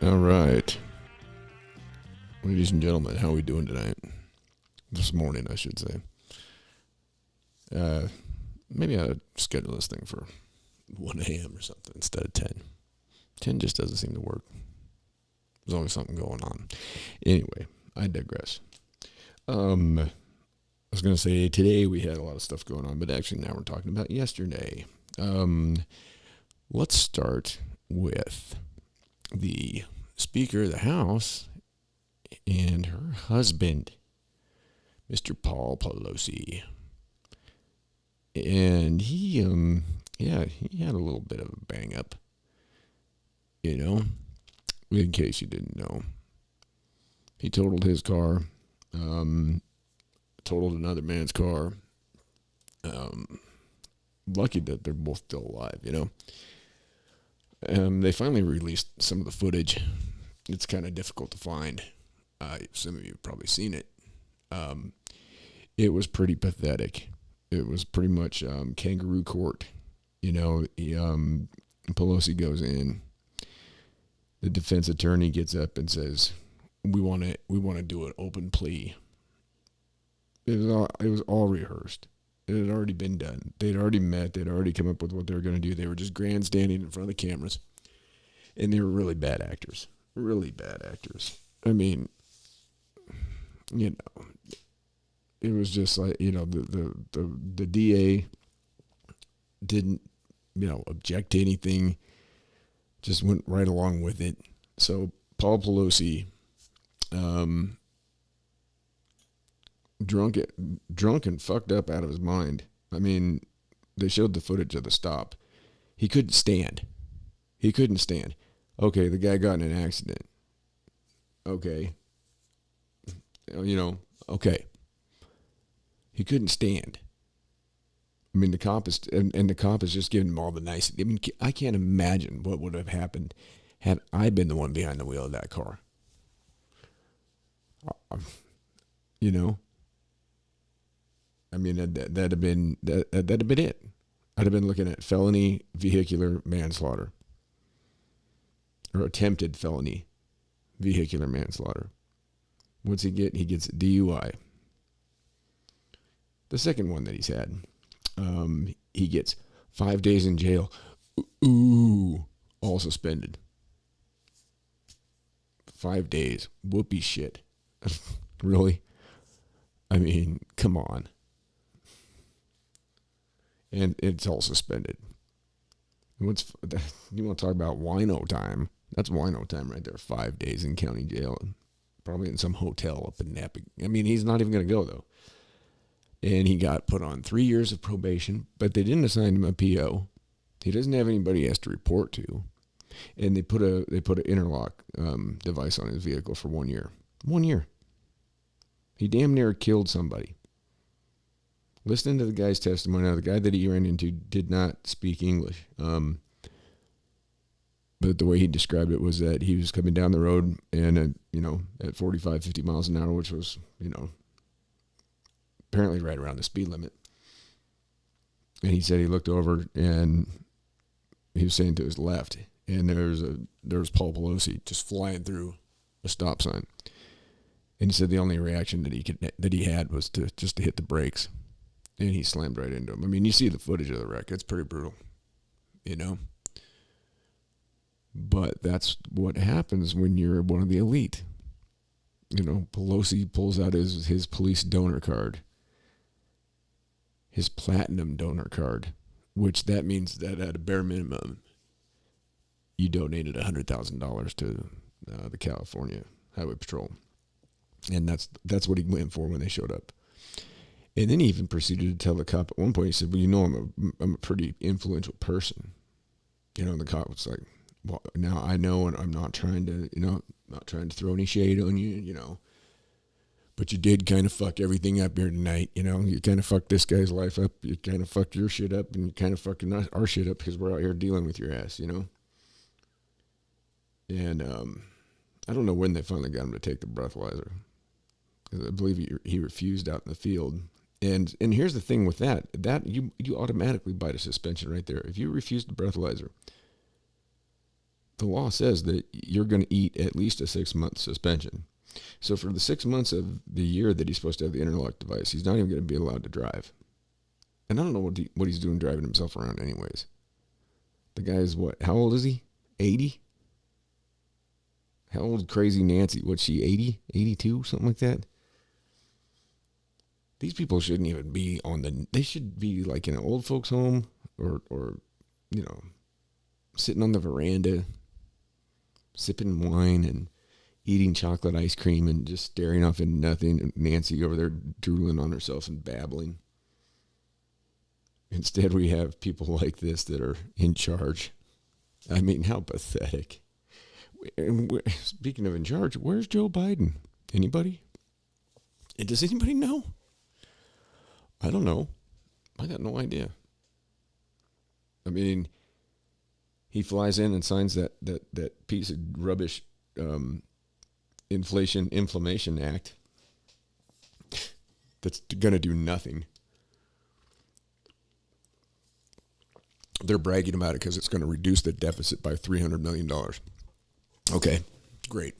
All right. Ladies and gentlemen, how are we doing tonight? This morning, I should say. Maybe I would schedule this thing for 1 a.m. or something instead of 10. 10 just doesn't seem to work. There's always something going on. Anyway, I digress. I was going to say today we had a lot of stuff going on, but actually now we're talking about yesterday. Let's start with the Speaker of the House and her husband, Mr. Paul Pelosi. And he had a little bit of a bang up, in case you didn't know. He totaled his car, totaled another man's car. Lucky that they're both still alive, They finally released some of the footage. It's kind of difficult to find. Some of you have probably seen it. It was pretty pathetic. It was pretty much kangaroo court. Pelosi goes in. The defense attorney gets up and says, "We want to do an open plea." It was all rehearsed. It had already been done. They'd already met. They'd already come up with what they were going to do. They were just grandstanding in front of the cameras, and they were really bad actors. Really bad actors. I mean, it was just like, the DA didn't, object to anything, just went right along with it. So Paul Pelosi, drunk and fucked up out of his mind. I mean, they showed the footage of the stop. He couldn't stand. Okay, the guy got in an accident. Okay. Okay. He couldn't stand. I mean, the cop is just giving him all the nice. I mean, I can't imagine what would have happened had I been the one behind the wheel of that car. I mean, that'd have been it. I'd have been looking at felony vehicular manslaughter or attempted felony vehicular manslaughter. What's he get? He gets DUI. The second one that he's had, he gets 5 days in jail. Ooh, all suspended. 5 days. Whoopee shit. Really? I mean, come on. And it's all suspended. You want to talk about wino time? That's wino time right there. 5 days in county jail. Probably in some hotel up in Napa. I mean, he's not even going to go, though. And he got put on 3 years of probation, but they didn't assign him a PO. He doesn't have anybody he has to report to. And they put an interlock device on his vehicle for 1 year. 1 year. He damn near killed somebody. Listening to the guy's testimony, now the guy that he ran into did not speak English. But the way he described it was that he was coming down the road and, at 45, 50 miles an hour, which was, apparently right around the speed limit. And he said he looked over and he was saying to his left, and there was Paul Pelosi just flying through a stop sign. And he said the only reaction that he had was to hit the brakes. And he slammed right into him. I mean, you see the footage of the wreck. It's pretty brutal, But that's what happens when you're one of the elite. Pelosi pulls out his police donor card. His platinum donor card. Which that means that at a bare minimum, you donated $100,000 to the California Highway Patrol. And that's what he went for when they showed up. And then he even proceeded to tell the cop at one point, he said, "Well, I'm a pretty influential person." And the cop was like, "Well, now I know, and I'm not trying to, not trying to throw any shade on you, but you did kind of fuck everything up here tonight, You kind of fucked this guy's life up, you kind of fucked your shit up, and you kind of fucking our shit up because we're out here dealing with your ass, And I don't know when they finally got him to take the breathalyzer. I believe he refused out in the field. And here's the thing with that you automatically bite a suspension right there. If you refuse the breathalyzer, the law says that you're going to eat at least a 6-month suspension. So for the 6 months of the year that he's supposed to have the interlock device, he's not even going to be allowed to drive. And I don't know what he's doing driving himself around anyways. The guy is what? How old is he? 80? How old crazy Nancy? What's she, 80? 82? Something like that? These people shouldn't even be they should be like in an old folks home or sitting on the veranda, sipping wine and eating chocolate ice cream and just staring off into nothing, and Nancy over there drooling on herself and babbling. Instead, we have people like this that are in charge. I mean, how pathetic. And speaking of in charge, where's Joe Biden? Anybody? And does anybody know? I don't know. I got no idea. I mean, he flies in and signs that piece of rubbish Inflation Act that's going to do nothing. They're bragging about it because it's going to reduce the deficit by $300 million. Okay, great.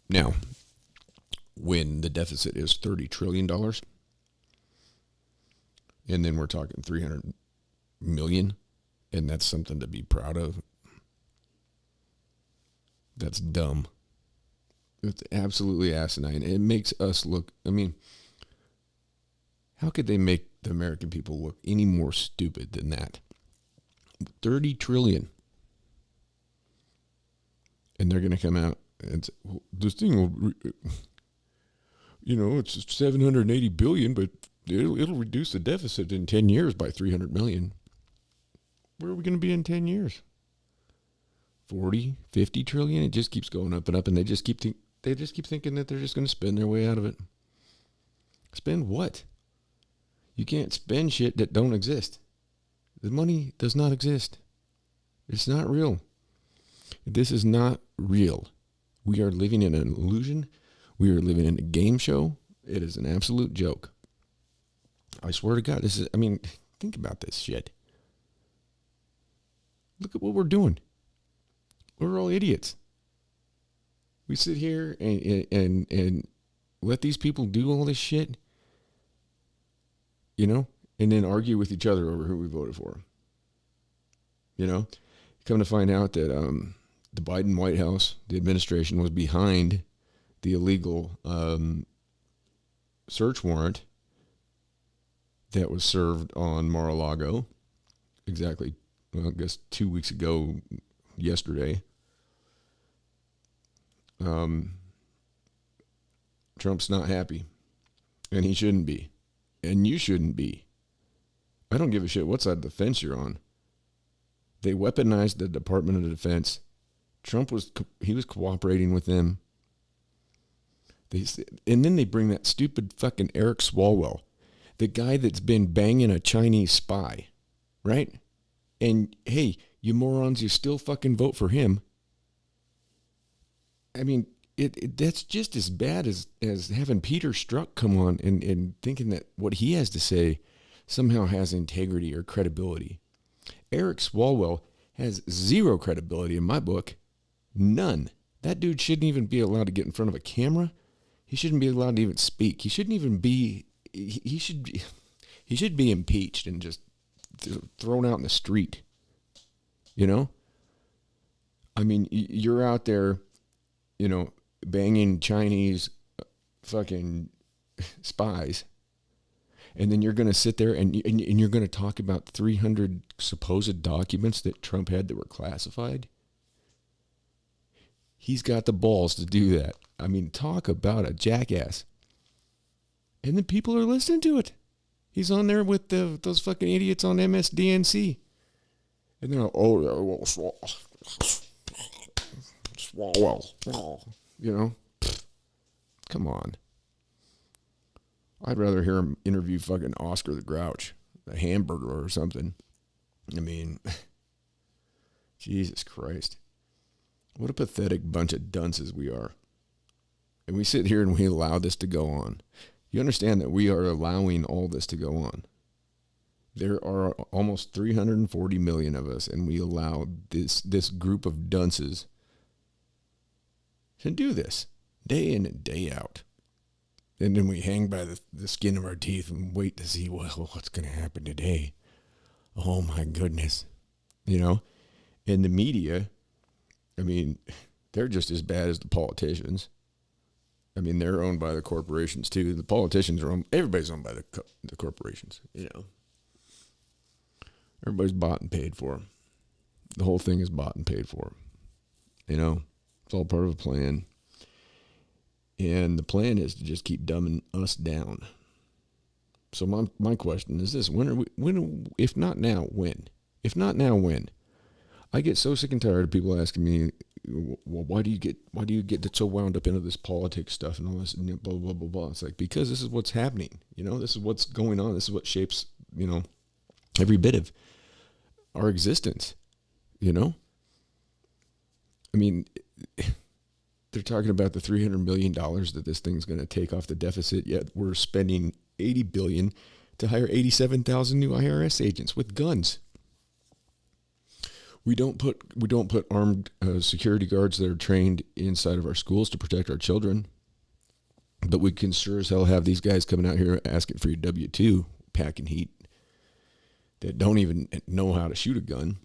Now, when the deficit is $30 trillion, and then we're talking $300 million, and that's something to be proud of, that's dumb. It's absolutely asinine. It makes us look, I mean, how could they make the American people look any more stupid than that? 30 trillion. And they're going to come out and say, well, this thing will, it's 780 billion, but it'll reduce the deficit in 10 years by 300 million. Where are we going to be in 10 years? 40, 50 trillion? It just keeps going up and up, and they just keep thinking that they're just going to spend their way out of it. Spend what? You can't spend shit that don't exist. The money does not exist. It's not real. This is not real. We are living in an illusion. We are living in a game show. It is an absolute joke. I swear to God, think about this shit. Look at what we're doing. We're all idiots. We sit here and let these people do all this shit, and then argue with each other over who we voted for. Come to find out that the Biden White House, the administration, was behind the illegal search warrant that was served on Mar-a-Lago exactly, I guess 2 weeks ago yesterday. Trump's not happy, and he shouldn't be, and you shouldn't be. I don't give a shit what side of the fence you're on. They weaponized the Department of Defense. Trump was cooperating with them. And then they bring that stupid fucking Eric Swallwell, the guy that's been banging a Chinese spy, right? And hey, you morons, you still fucking vote for him. I mean, that's just as bad as having Peter Strzok come on and thinking that what he has to say somehow has integrity or credibility. Eric Swalwell has zero credibility in my book. None. That dude shouldn't even be allowed to get in front of a camera. He shouldn't be allowed to even speak. He shouldn't even be, he should be impeached and just thrown out in the street. I mean, you're out there, banging Chinese fucking spies. And then you're going to sit there and you're going to talk about 300 supposed documents that Trump had that were classified. He's got the balls to do that. I mean, talk about a jackass. And then people are listening to it. He's on there with those fucking idiots on MSDNC. And they're like, oh, Swalwell. Come on. I'd rather hear him interview fucking Oscar the Grouch, a hamburger or something. I mean, Jesus Christ. What a pathetic bunch of dunces we are. And we sit here and we allow this to go on. You understand that we are allowing all this to go on. There are almost 340 million of us, and we allow this group of dunces to do this day in and day out. And then we hang by the skin of our teeth and wait to see, well, what's going to happen today? Oh, my goodness. You know? And the media, I mean, they're just as bad as the politicians. I mean, they're owned by the corporations, too. The politicians are everybody's owned by the corporations, you know. Everybody's bought and paid for. The whole thing is bought and paid for. You know? It's all part of a plan. And the plan is to just keep dumbing us down. So my question is this: when if not now, when? If not now, when? I get so sick and tired of people asking me, well, why do you get so wound up into this politics stuff and all this and blah blah blah blah? It's like, because this is what's happening. You know, this is what's going on. This is what shapes, you know, every bit of our existence. You know, I mean. They're talking about the $300 million that this thing's going to take off the deficit, yet we're spending $80 billion to hire 87,000 new IRS agents with guns. We don't put armed security guards that are trained inside of our schools to protect our children, but we can sure as hell have these guys coming out here asking for your W-2, packing heat, that don't even know how to shoot a gun,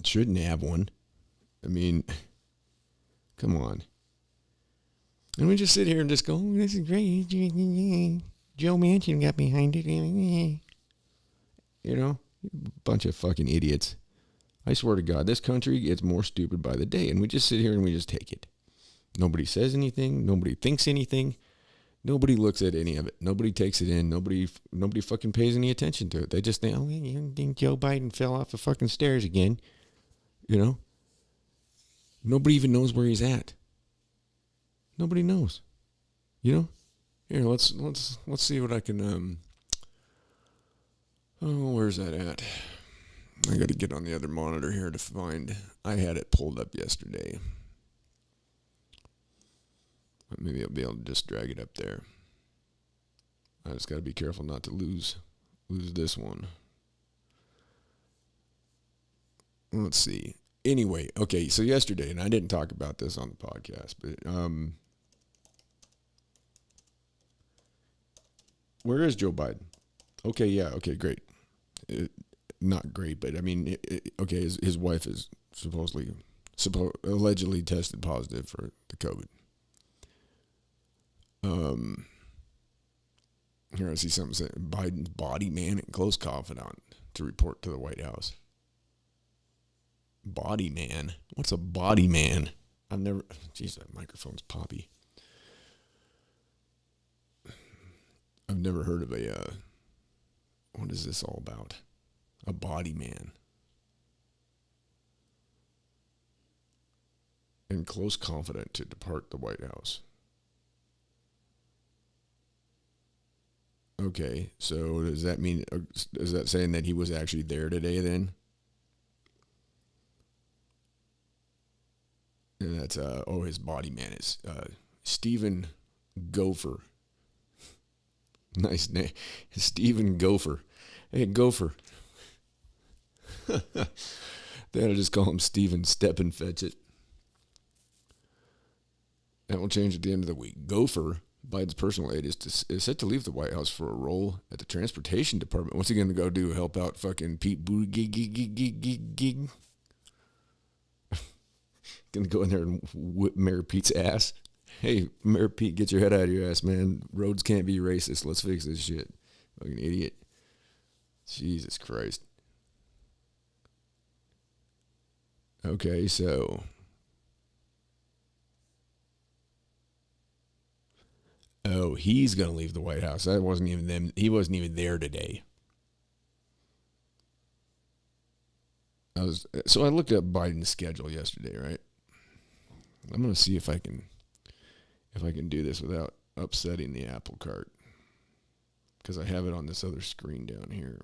shouldn't have one. I mean, come on. And we just sit here and just go, oh, this is great. Joe Manchin got behind it. You know, bunch of fucking idiots. I swear to God, this country gets more stupid by the day. And we just sit here and we just take it. Nobody says anything. Nobody thinks anything. Nobody looks at any of it. Nobody takes it in. Nobody fucking pays any attention to it. They just think, oh, you think Joe Biden fell off the fucking stairs again? You know? Nobody even knows where he's at. Nobody knows. You know? Here, let's see what I can where's that at? I got to get on the other monitor here to find. I had it pulled up yesterday. But maybe I'll be able to just drag it up there. I just got to be careful not to lose this one. Let's see. Anyway, okay, so yesterday, and I didn't talk about this on the podcast, but where is Joe Biden? Okay, yeah, okay, great. Not great, but I mean, okay, his wife is allegedly tested positive for the COVID. Here I see something saying Biden's body man and close confidant to report to the White House. Body man? What's a body man? I've never... Jeez, that microphone's poppy. I've never heard of a... what is this all about? A body man. And close confidant to depart the White House. Okay, so does that mean... is that saying that he was actually there today then? And that's, his body man is Stephen Gopher. Nice name. Stephen Gopher. Hey, Gopher. They ought to just call him Stephen Step and Fetch It. That will change at the end of the week. Gopher, Biden's personal aide, is set to leave the White House for a role at the Transportation Department. What's he going to go do? Help out fucking Pete Buttigieg? Gonna go in there and whip Mayor Pete's ass. Hey, Mayor Pete, get your head out of your ass, man. Roads can't be racist. Let's fix this shit. Fucking idiot. Jesus Christ. Okay, so. Oh, he's gonna leave the White House. That wasn't even them. He wasn't even there today. So I looked up Biden's schedule yesterday, right? I'm going to see if I can do this without upsetting the apple cart, because I have it on this other screen down here.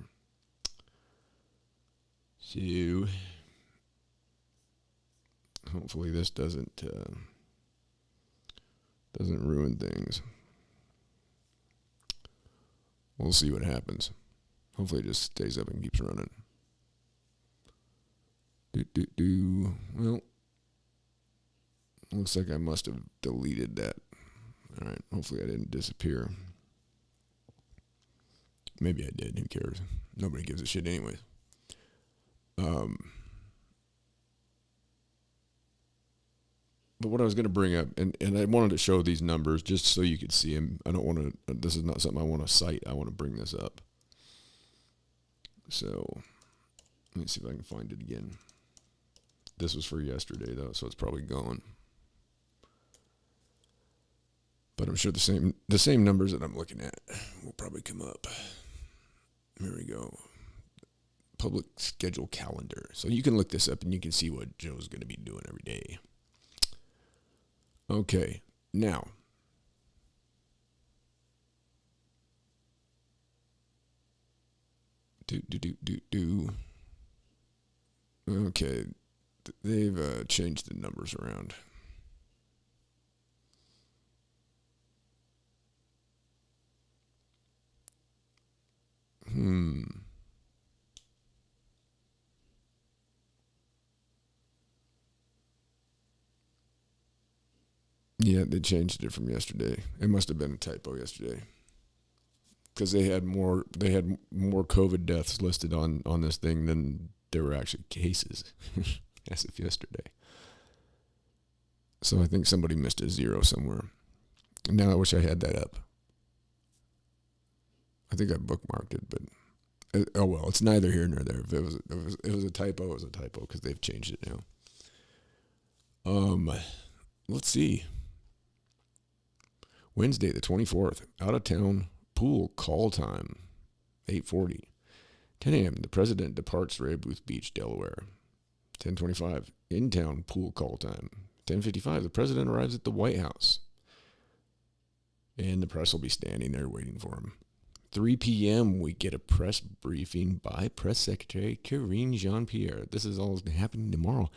So hopefully this doesn't ruin things. We'll see what happens. Hopefully it just stays up and keeps running. Well, looks like I must have deleted that. All right, hopefully I didn't disappear. Maybe I did. Who cares? Nobody gives a shit anyways. But what I was going to bring up, and I wanted to show these numbers just so you could see them. I don't want to, this is not something I want to cite. I want to bring this up. So, let me see if I can find it again. This was for yesterday, though, so it's probably gone. But I'm sure the same numbers that I'm looking at will probably come up. Here we go. Public schedule calendar. So you can look this up and you can see what Joe's going to be doing every day. Okay, now. Okay, they've changed the numbers around. Yeah, they changed it from yesterday. It must have been a typo yesterday. Because they had more COVID deaths listed on this thing than there were actually cases as of yesterday. So I think somebody missed a zero somewhere. Now I wish I had that up. I think I bookmarked it, but oh well, it's neither here nor there. If it was a typo, it was a typo because they've changed it now. Let's see. Wednesday the 24th, out of town pool call time, 8:40. 10 a.m. The president departs Ray Booth Beach, Delaware. 10:25 in town pool call time. 10:55 the president arrives at the White House, and the press will be standing there waiting for him. 3 p.m. we get a press briefing by Press Secretary Karine Jean-Pierre. This is all happening tomorrow.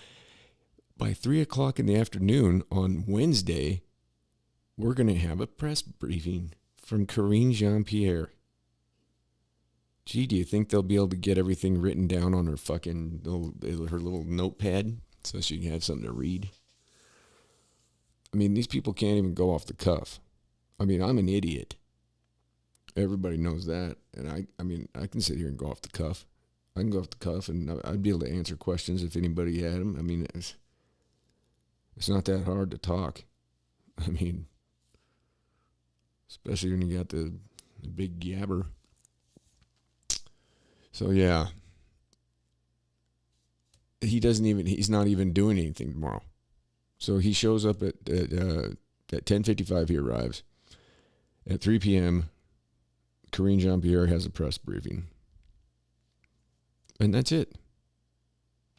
By 3 o'clock in the afternoon on Wednesday, we're going to have a press briefing from Karine Jean-Pierre. Gee, do you think they'll be able to get everything written down on her fucking her little notepad so she can have something to read? I mean, these people can't even go off the cuff. I mean, I'm an idiot. Everybody knows that. And I mean, I can sit here and go off the cuff. I can go off the cuff and I'd be able to answer questions if anybody had them. I mean, it's not that hard to talk. I mean, especially when you got the big gabber. So yeah, he's not even doing anything tomorrow. So he shows up at 10:55. He arrives at 3 p.m. Karine Jean-Pierre has a press briefing, and that's it.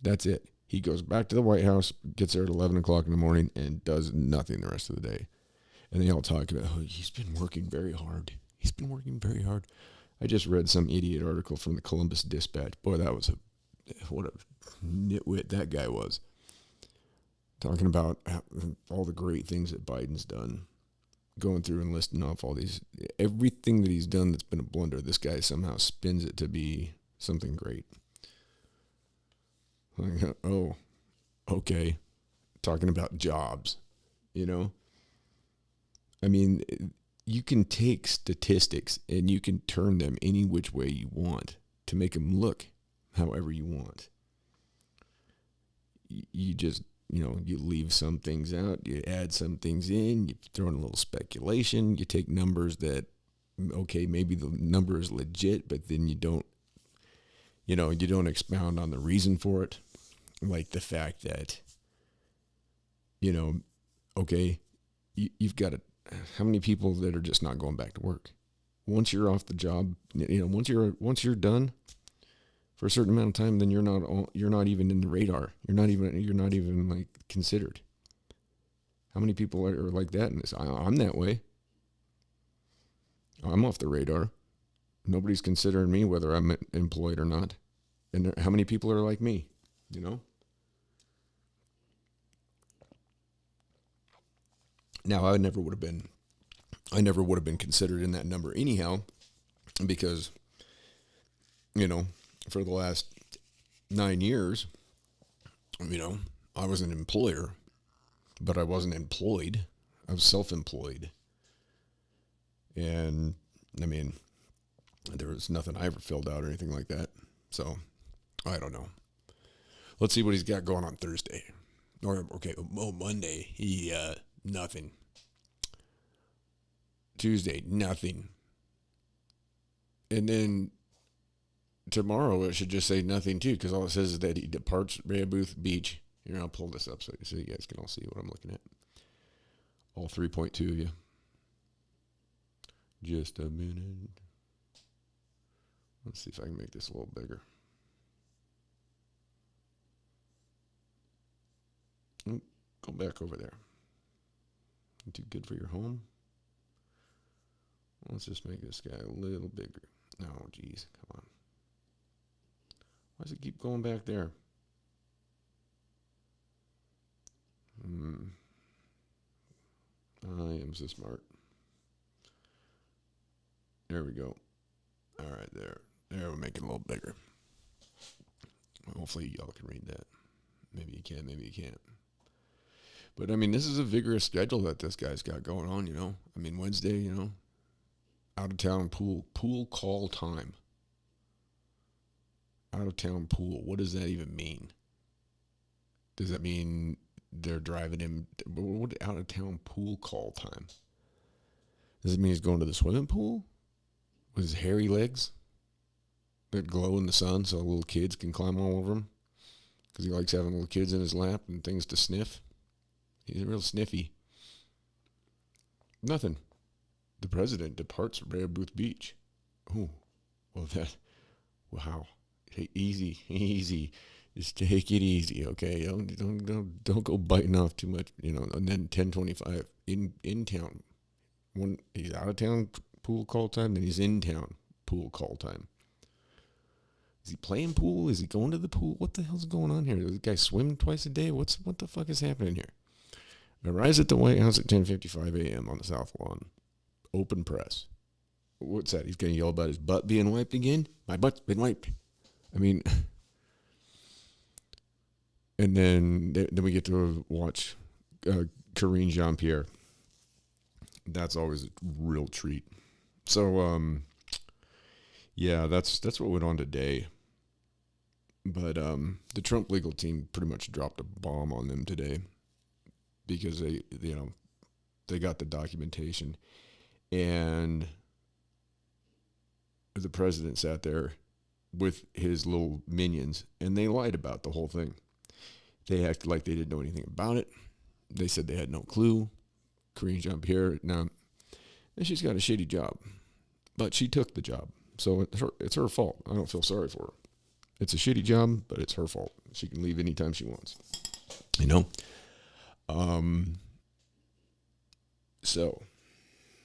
That's it. He goes back to the White House, gets there at 11 o'clock in the morning, and does nothing the rest of the day. And they all talk about, oh, he's been working very hard. He's been working very hard. I just read some idiot article from the Columbus Dispatch. Boy, what a nitwit that guy was. Talking about all the great things that Biden's done. Going through and listing off everything that he's done that's been a blunder. This guy somehow spins it to be something great. Like, oh, okay. Talking about jobs, you know? I mean, you can take statistics and you can turn them any which way you want to make them look however you want. You just, you leave some things out, you add some things in, you throw in a little speculation, you take numbers that, okay, maybe the number is legit, but then you don't expound on the reason for it. Like the fact that, okay, you've got how many people that are just not going back to work? Once you're off the job, once you're done for a certain amount of time, then you're not even in the radar. You're not even like considered. How many people are like that? And I'm that way. I'm off the radar. Nobody's considering me whether I'm employed or not. And how many people are like me? Now I never would have been considered in that number anyhow, because for the last 9 years, I was an employer, but I wasn't employed. I was self-employed. And, there was nothing I ever filled out or anything like that. So, I don't know. Let's see what he's got going on Thursday. Monday, nothing. Tuesday, nothing. And then tomorrow it should just say nothing too, because all it says is that he departs Rehoboth Beach. Here, I'll pull this up so you guys can all see what I'm looking at. All 3.2 of you. Just a minute. Let's see if I can make this a little bigger. Go back over there. Too good for your home? Let's just make this guy a little bigger. Oh, geez. Come on. Why does it keep going back there? I am so smart. There we go. All right, there. There, we'll make it a little bigger. Hopefully y'all can read that. Maybe you can, maybe you can't. But, this is a vigorous schedule that this guy's got going on, Wednesday, out-of-town pool call time. Out-of-town pool. What does that even mean? Does that mean they're driving him? What out-of-town pool call time? Does it mean he's going to the swimming pool with his hairy legs that glow in the sun so little kids can climb all over him? Because he likes having little kids in his lap and things to sniff. He's real sniffy. Nothing. The president departs Rehoboth Beach. Oh, well wow. Hey, easy. Just take it easy, okay? Don't go biting off too much, And then 10:25 in town. When he's out of town pool call time, then he's in town pool call time. Is he playing pool? Is he going to the pool? What the hell's going on here? Does this guy swim twice a day? What the fuck is happening here? Arrives at the White House at 10:55 a.m. on the South Lawn. Open press. What's that? He's going to yell about his butt being wiped again? My butt's been wiped. And then we get to watch Karine Jean-Pierre. That's always a real treat. So, that's what went on today. But the Trump legal team pretty much dropped a bomb on them today because they got the documentation, and the president sat there with his little minions, and they lied about the whole thing. They acted like they didn't know anything about it. They said they had no clue. Karine Jean-Pierre, now, she's got a shitty job, but she took the job, so it's her fault. I don't feel sorry for her. It's a shitty job, but it's her fault. She can leave anytime she wants. So,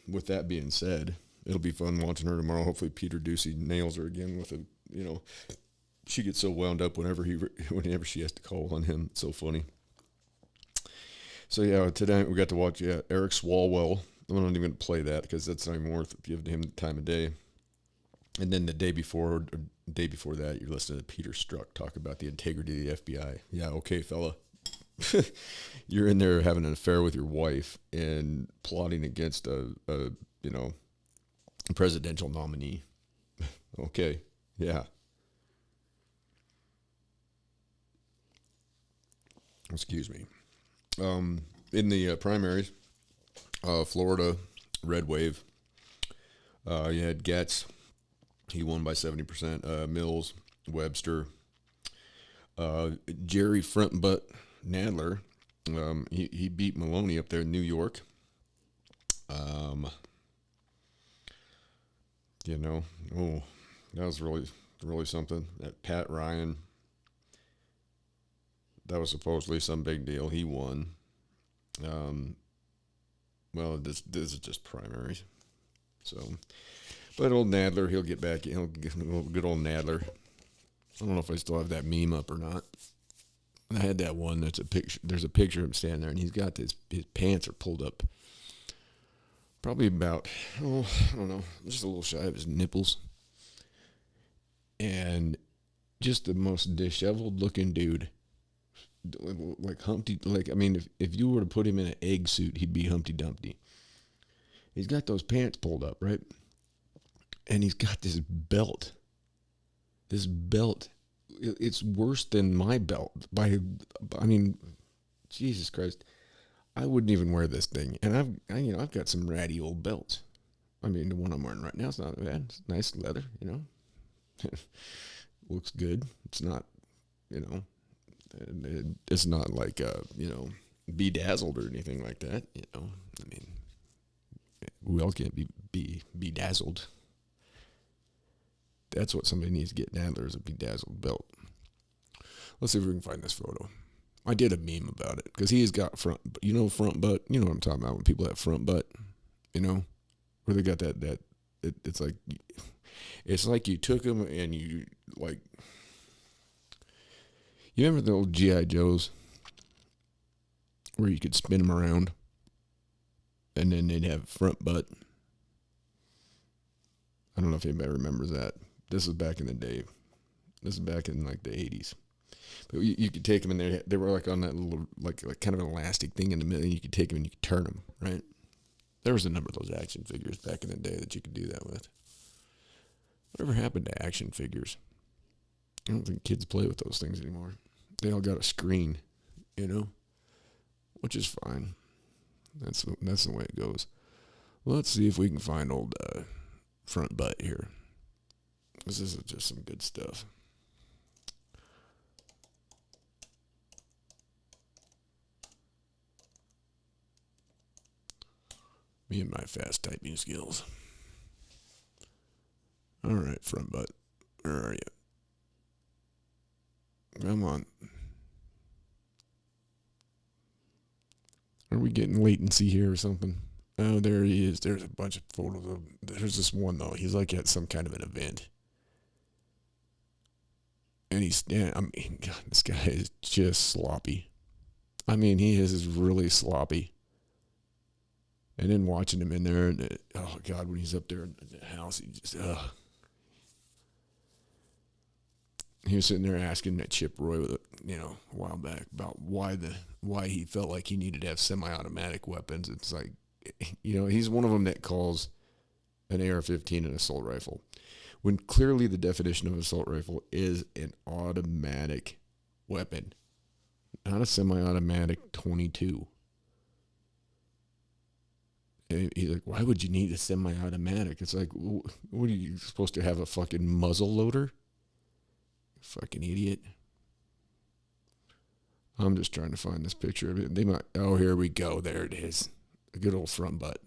with that being said, it'll be fun watching her tomorrow. Hopefully Peter Ducey nails her again with she gets so wound up whenever she has to call on him. It's so funny. So, tonight we got to watch Eric Swallwell. I'm not even going to play that because that's not even worth giving him the time of day. And then the day before that, you're listening to Peter Strzok talk about the integrity of the FBI. Yeah, okay, fella. You're in there having an affair with your wife and plotting against a presidential nominee. Okay, yeah. Excuse me. In the primaries, Florida, red wave. You had Getz. He won by 70%. Mills, Webster, Jerry Front Butt Nadler. He beat Maloney up there in New York. That was really something. That Pat Ryan. That was supposedly some big deal. He won. This is just primaries. So, but old Nadler, he'll get back. Good old Nadler. I don't know if I still have that meme up or not. I had that one. That's a picture. There's a picture of him standing there, and he's got his pants are pulled up. Probably about, I don't know, just a little shy of his nipples. and just the most disheveled looking dude. Like Humpty, like, I mean, if you were to put him in an egg suit, he'd be Humpty Dumpty. He's got those pants pulled up, right? And he's got this belt. This belt, it's worse than my belt. I mean, Jesus Christ, I wouldn't even wear this thing. And I've got some ratty old belts. I mean, the one I'm wearing right now is not bad. It's nice leather, looks good. It's not, it's not like, bedazzled or anything like that, I mean, we all can't be bedazzled. That's what somebody needs to get down there, is a bedazzled belt. Let's see if we can find this photo. I did a meme about it because he has got front butt. You know what I'm talking about when people have front butt, where they got that it's like you took them and you remember the old G.I. Joes where you could spin them around and then they'd have front butt. I don't know if anybody remembers that. This was back in the day. This is back in like the 80s. But you could take them and they were like on that little, like kind of an elastic thing in the middle, and you could take them and you could turn them, right? There was a number of those action figures back in the day that you could do that with. Whatever happened to action figures? I don't think kids play with those things anymore. They all got a screen, which is fine. That's the way it goes. Well, let's see if we can find old front butt here. This is just some good stuff. Me and my fast typing skills. All right, front butt. Where are you? Come on. Are we getting latency here or something? Oh, there he is. There's a bunch of photos of him. There's this one, though. He's like at some kind of an event. And God, this guy is just sloppy. I mean, he is really sloppy. And then watching him in there, and oh, God, when he's up there in the house, he just, He was sitting there asking that Chip Roy, a while back about why he felt like he needed to have semi-automatic weapons. It's like, he's one of them that calls an AR-15 an assault rifle, when clearly the definition of an assault rifle is an automatic weapon, not a semi-automatic 22. And he's like, why would you need a semi-automatic? It's like, what are you supposed to have, a fucking muzzle loader? Fucking idiot. I'm just trying to find this picture of it. Here we go. There it is. A good old front butt.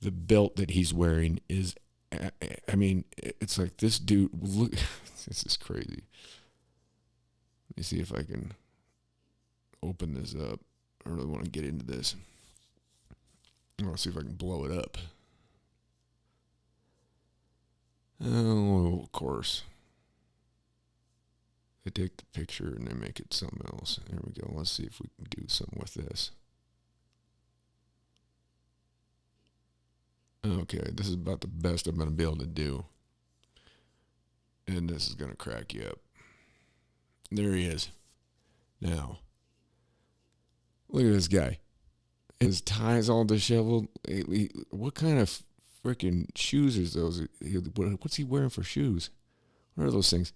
The belt that he's wearing is, I mean, it's like this dude, look, this is crazy. Let me see if I can open this up. I really want to get into this. I want to see if I can blow it up. Oh, of course. They take the picture and they make it something else. There we go. Let's see if we can do something with this. Okay, this is about the best I'm going to be able to do. And this is going to crack you up. There he is. Now, look at this guy. His tie's all disheveled. What kind of freaking shoes is those? What's he wearing for shoes? What are those things?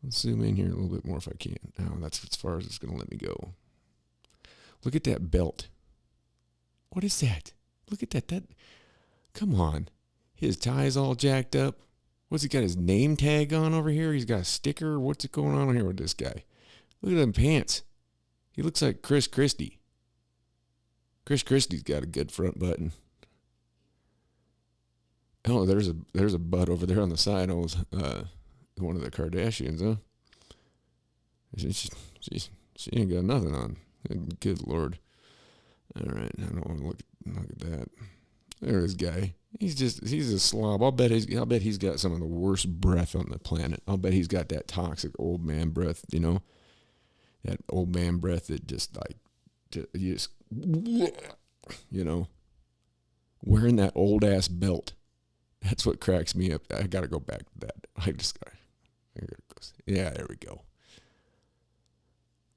Let's zoom in here a little bit more if I can. Oh, that's as far as it's going to let me go. Look at that belt. What is that? Look at that. Come on. His tie's all jacked up. What's he got, his name tag on over here? He's got a sticker. What's going on here with this guy? Look at them pants. He looks like Chris Christie. Chris Christie's got a good front button. Oh, there's a butt over there on the side. One of the Kardashians, huh? She ain't got nothing on. Good Lord. All right, I don't want to look at that. There's this guy. He's a slob. I'll bet he's got some of the worst breath on the planet. I'll bet he's got that toxic old man breath, that old man breath that just wearing that old ass belt That's what cracks me up. I got to go back to that. I gotta go. Yeah, there we go.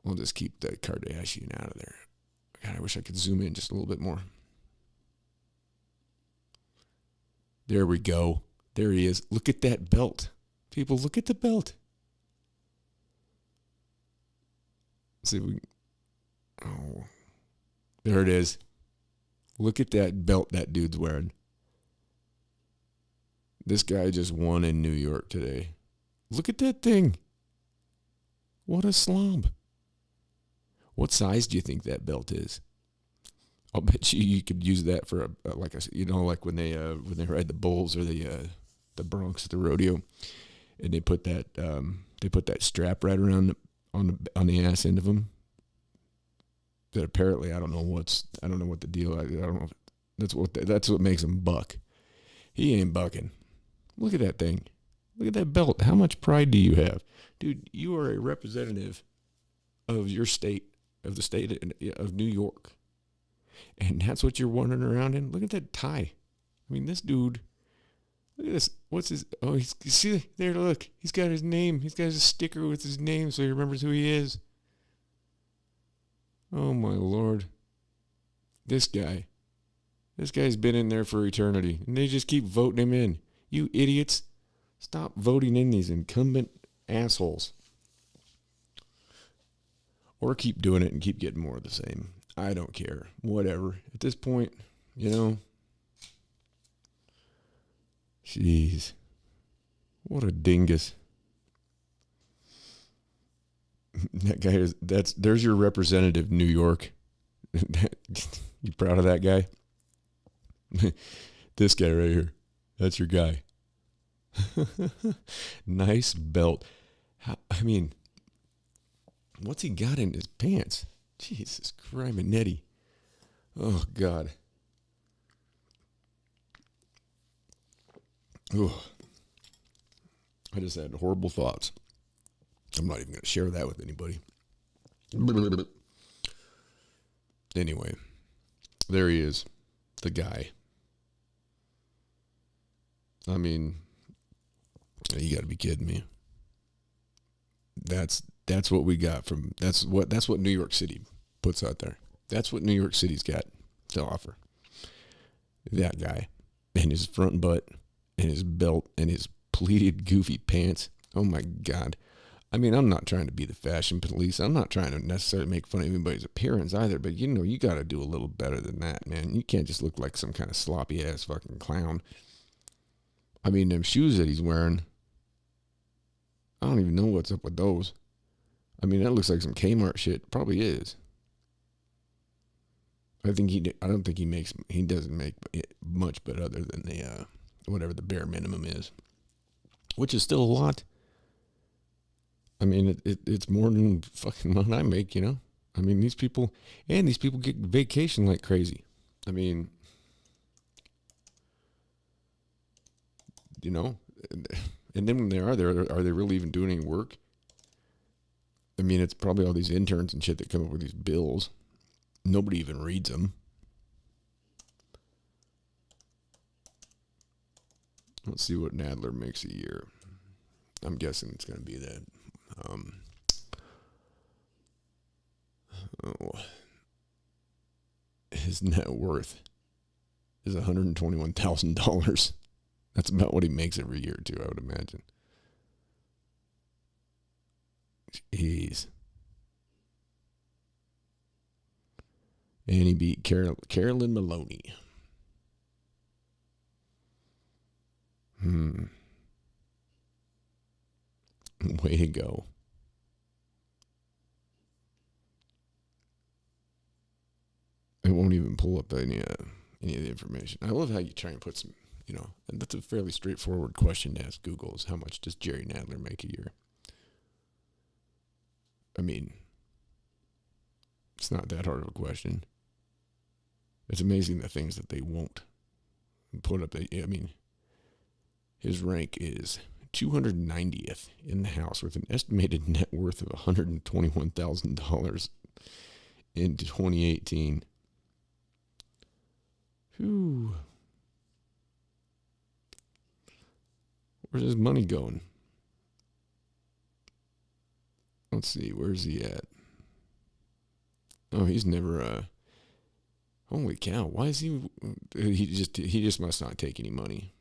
We'll just keep the Kardashian out of there. God, I wish I could zoom in just a little bit more. There we go. There he is. Look at that belt. People, look at the belt. Let's see if we... Oh. There it is. Look at that belt that dude's wearing. This guy just won in New York today. Look at that thing. What a slump. What size do you think that belt is? I'll bet you could use that for like when they ride the bulls or the broncs at the rodeo, and they put that strap right around on the ass end of them. That apparently I don't know what the deal. I don't know if that's what makes him buck. He ain't bucking. Look at that thing. Look at that belt. How much pride do you have, dude? You are a representative of your state, of the state of New York, and that's what you're wandering around in. Look at that tie. I mean, this dude. Look at this. What's his? Oh, see there. Look, he's got his name. He's got his sticker with his name, so he remembers who he is. Oh my Lord. This guy's been in there for eternity, and they just keep voting him in. You idiots, stop voting in these incumbent assholes. Or keep doing it and keep getting more of the same. I don't care. Whatever. At this point, jeez. What a dingus. That guy there's your representative, New York. You proud of that guy? This guy right here. That's your guy. Nice belt. I mean, what's he got in his pants? Jesus Christ, Nettie. Oh, God. Oh, I just had horrible thoughts. I'm not even going to share that with anybody. Anyway, there he is, the guy. I mean, you got to be kidding me. That's what we got from. That's what New York City puts out there. That's what New York City's got to offer. That guy and his front butt and his belt and his pleated goofy pants. Oh my God. I mean, I'm not trying to be the fashion police. I'm not trying to necessarily make fun of anybody's appearance either, but you got to do a little better than that, man. You can't just look like some kind of sloppy ass fucking clown. I mean, them shoes that he's wearing, I don't even know what's up with those. I mean, that looks like some Kmart shit. Probably is. I don't think he doesn't make much, but other than the whatever the bare minimum is, which is still a lot. I mean, it's more than fucking what I make, I mean, these people get vacation like crazy. I mean, and then when they are they really even doing any work? I mean, it's probably all these interns and shit that come up with these bills. Nobody even reads them. Let's see what Nadler makes a year. I'm guessing it's going to be that. His net worth is $121,000. That's about what he makes every year, too, I would imagine. Jeez. And he beat Carolyn Maloney. Way to go. It won't even pull up any of the information. I love how you try and put some, and that's a fairly straightforward question to ask Google is how much does Jerry Nadler make a year? I mean, it's not that hard of a question. It's amazing the things that they won't put up. I mean, his rank is 290th in the House with an estimated net worth of $121,000 in 2018. Whew. Where's his money going? Let's see. Where's he at? Oh, he's never. Holy cow! Why is he? He just must not take any money.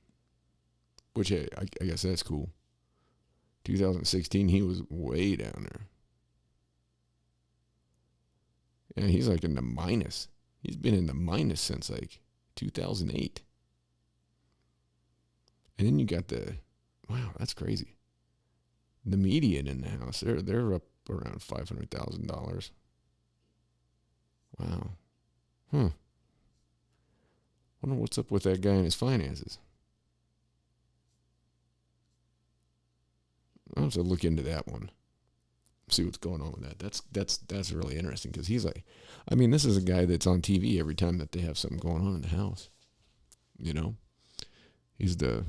Which I guess that's cool. 2016, he was way down there. Yeah, he's like in the minus. He's been in the minus since like 2008. And then you got wow, that's crazy. The median in the house, they're up around $500,000. Wow. Wonder what's up with that guy and his finances. I'll have to look into that one. See what's going on with that. That's really interesting because he's like, I mean, this is a guy that's on TV every time that they have something going on in the house. You know, he's the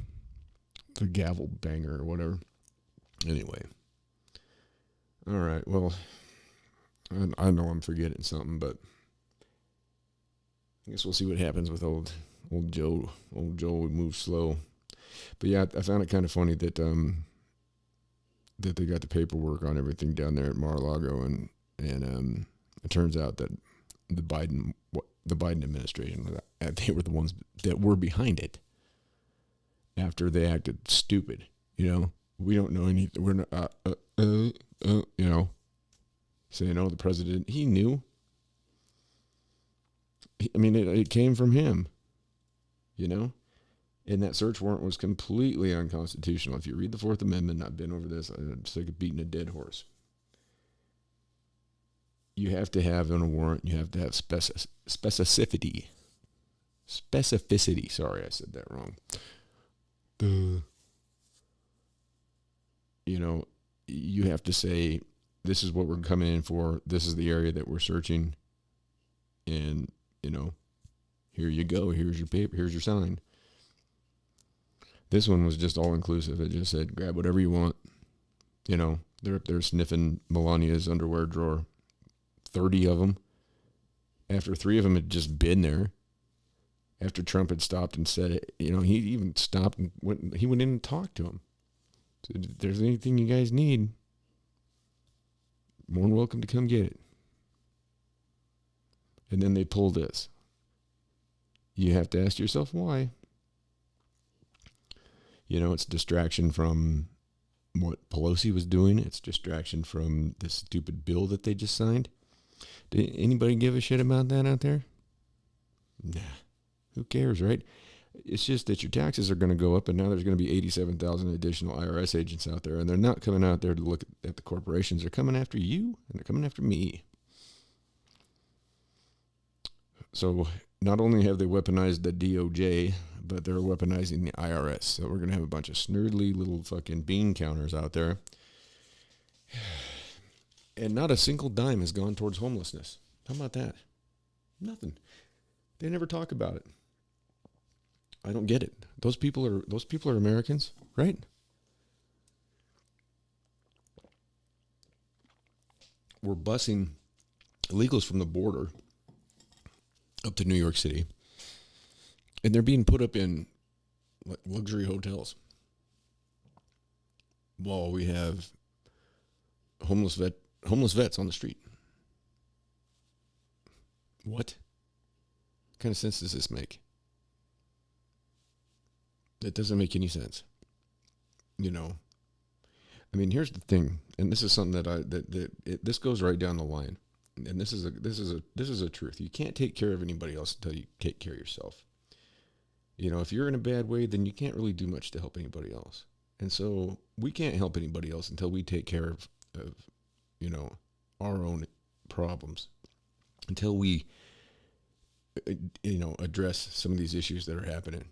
gavel banger or whatever. Anyway, all right. Well, I know I'm forgetting something, but I guess we'll see what happens with old Joe. Old Joe moves slow, but yeah, I found it kind of funny that that they got the paperwork on everything down there at Mar-a-Lago, and it turns out that the Biden administration, they were the ones that were behind it after they acted stupid. You know, we don't know anything. We're not, you know, saying, oh, the president, he knew. I mean, it came from him, you know. And that search warrant was completely unconstitutional. If you read the Fourth Amendment, I've been over this, I'm sick of beating a dead horse. You have to have on a warrant, you have to have specificity. Specificity. Sorry, I said that wrong. You know, you have to say, this is what we're coming in for. This is the area that we're searching. And, you know, here you go. Here's your paper. Here's your sign. This one was just all inclusive. It just said, grab whatever you want. You know, they're up there sniffing Melania's underwear drawer. 30 of them. After 3 of them had just been there. After Trump had stopped and said it, you know, he even stopped and he went in and talked to him. Said, if there's anything you guys need, more than welcome to come get it. And then they pull this. You have to ask yourself why. You know, it's distraction from what Pelosi was doing. It's distraction from this stupid bill that they just signed. Did anybody give a shit about that out there? Nah. Who cares, right? It's just that your taxes are going to go up, and now there's going to be 87,000 additional IRS agents out there, and they're not coming out there to look at the corporations. They're coming after you, and they're coming after me. So not only have they weaponized the DOJ, but they're weaponizing the IRS. So we're going to have a bunch of snurdly little fucking bean counters out there. And not a single dime has gone towards homelessness. How about that? Nothing. They never talk about it. I don't get it. Those people are Americans, right? We're busing illegals from the border up to New York City, and they're being put up in luxury hotels while we have homeless vets on the street. What kind of sense does this make? It doesn't make any sense. You know, I mean, here's the thing, and this is something this goes right down the line, and this is a truth. You can't take care of anybody else until you take care of yourself. You know, if you're in a bad way, then you can't really do much to help anybody else. And so we can't help anybody else until we take care of you know, our own problems, until we, you know, address some of these issues that are happening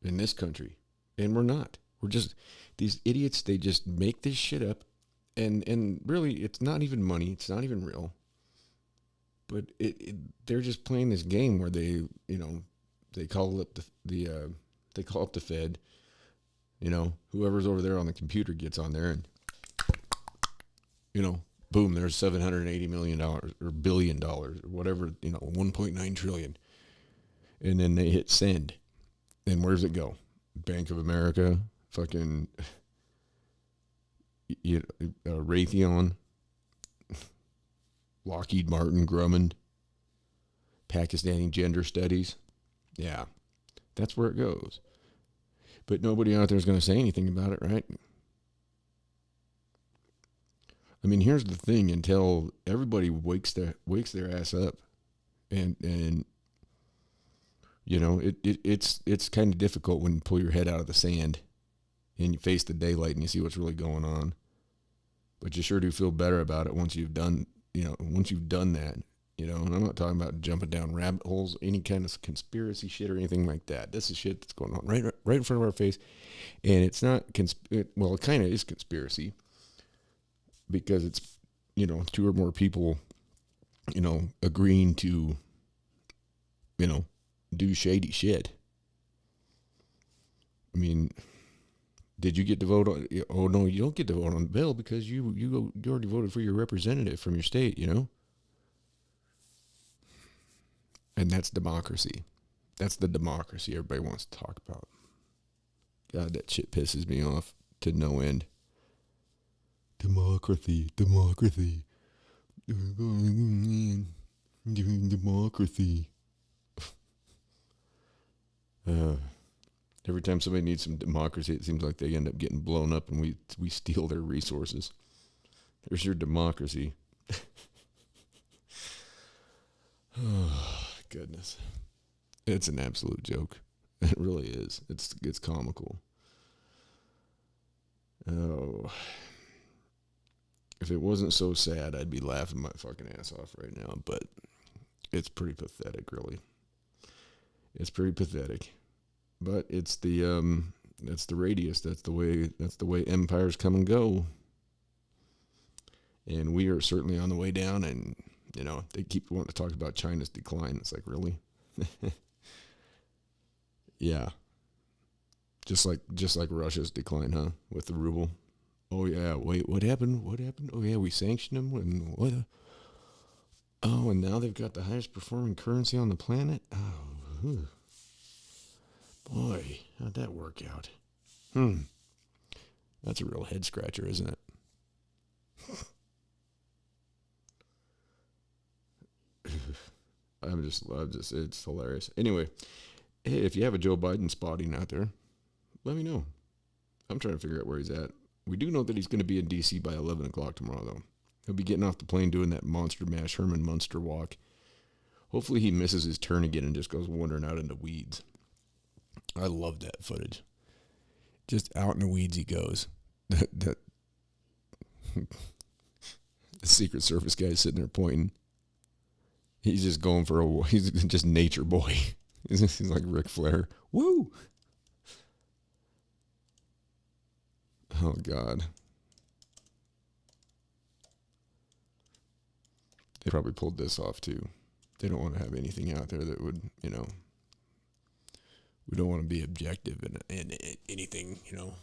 in this country. And we're not. We're just these idiots. They just make this shit up, and really, it's not even money. It's not even real. But they're just playing this game where they, you know, they call up they call up the Fed. You know, whoever's over there on the computer gets on there, and you know, boom, there's $780 million or $1 billion or whatever, you know, 1.9 trillion, and then they hit send. And where does it go? Bank of America, fucking Raytheon, Lockheed Martin, Grumman, Pakistani gender studies. Yeah, that's where it goes. But nobody out there is going to say anything about it, right? I mean, here's the thing: until everybody wakes their ass up, and you know, it's kind of difficult when you pull your head out of the sand and you face the daylight and you see what's really going on. But you sure do feel better about it once you've done that. You know, and I'm not talking about jumping down rabbit holes, any kind of conspiracy shit or anything like that. This is shit that's going on right in front of our face, and it's not well, it kind of is conspiracy because it's, you know, two or more people, you know, agreeing to, you know, do shady shit. I mean, did you get to vote on? Oh no, you don't get to vote on the bill because you already voted for your representative from your state, you know. And that's democracy. That's the democracy everybody wants to talk about. God, that shit pisses me off to no end. Democracy. Democracy. Every time somebody needs some democracy, it seems like they end up getting blown up and we steal their resources. There's your democracy. Oh, goodness. It's an absolute joke. It really is. It's comical. Oh. If it wasn't so sad, I'd be laughing my fucking ass off right now, but it's pretty pathetic, really. It's pretty pathetic. But it's that's the radius. That's the way empires come and go. And we are certainly on the way down, and you know, they keep wanting to talk about China's decline. It's like, really? Yeah. Just like Russia's decline, huh? With the ruble. Oh yeah, wait, what happened? Oh yeah, we sanctioned them and what? Oh, and now they've got the highest performing currency on the planet? Oh, boy, how'd that work out? That's a real head scratcher, isn't it? I'm just, it's hilarious. Anyway, hey, if you have a Joe Biden spotting out there, let me know. I'm trying to figure out where he's at. We do know that he's going to be in D.C. by 11 o'clock tomorrow, though. He'll be getting off the plane doing that monster mash Herman Munster walk. Hopefully he misses his turn again and just goes wandering out into weeds. I love that footage. Just out in the weeds he goes. The Secret Service guy sitting there pointing. He's just going for he's just nature boy. He's like Ric Flair. Woo! Oh, God. They probably pulled this off, too. They don't want to have anything out there that would, you know, we don't want to be objective in anything, you know.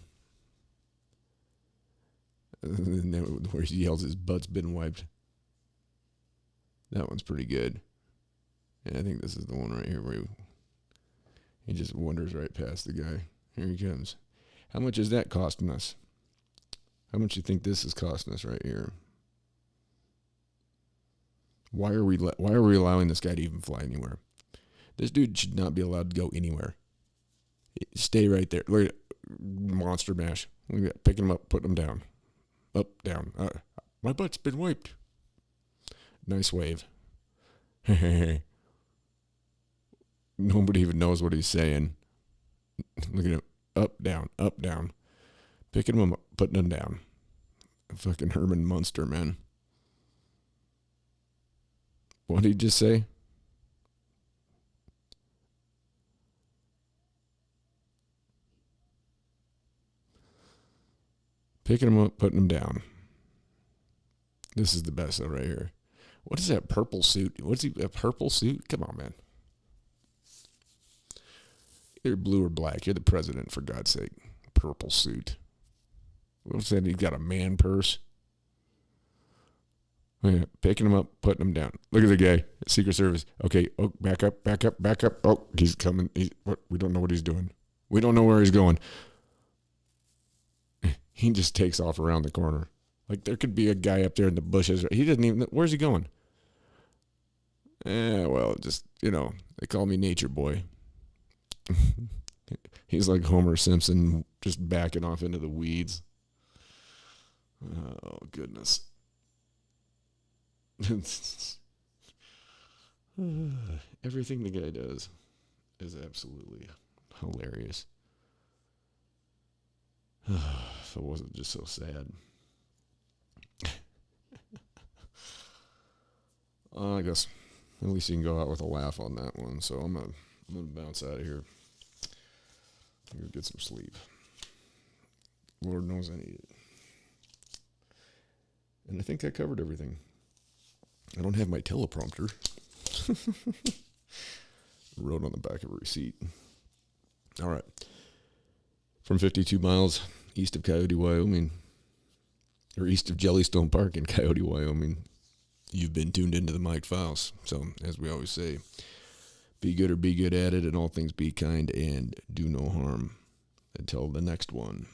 And then where he yells his butt's been wiped. That one's pretty good. And I think this is the one right here where he just wanders right past the guy. Here he comes. How much is that costing us? How much do you think this is costing us right here? Why are we allowing this guy to even fly anywhere? This dude should not be allowed to go anywhere. Stay right there. Look at monster mash. Look at that. Picking him up, putting him down. Up, down. My butt's been wiped. Nice wave. Nobody even knows what he's saying. Look at him. Up, down. Picking him up, putting him down. Fucking Herman Munster, man. What did he just say? Picking him up, putting him down. This is the best right here. What is that purple suit? What's he, a purple suit? Come on, man. You're blue or black. You're the president, for God's sake. Purple suit. What's that? He's got a man purse. Yeah, picking him up, putting him down. Look at the guy. Secret Service. Okay. Oh, back up. Oh, he's coming. We don't know what he's doing. We don't know where he's going. He just takes off around the corner. Like, there could be a guy up there in the bushes. He doesn't even, where's he going? Well, just, they call me Nature Boy. He's like Homer Simpson, just backing off into the weeds. Oh, goodness. Everything the guy does is absolutely hilarious. If it wasn't just so sad. I guess at least you can go out with a laugh on that one. So I'm gonna bounce out of here. I'm gonna get some sleep. Lord knows I need it. And I think I covered everything. I don't have my teleprompter. Wrote on the back of a receipt. All right. From 52 miles east of Coyote, Wyoming, or east of Jellystone Park in Coyote, Wyoming, you've been tuned into the Mike Files. So, as we always say, be good or be good at it, and all things be kind and do no harm. Until the next one.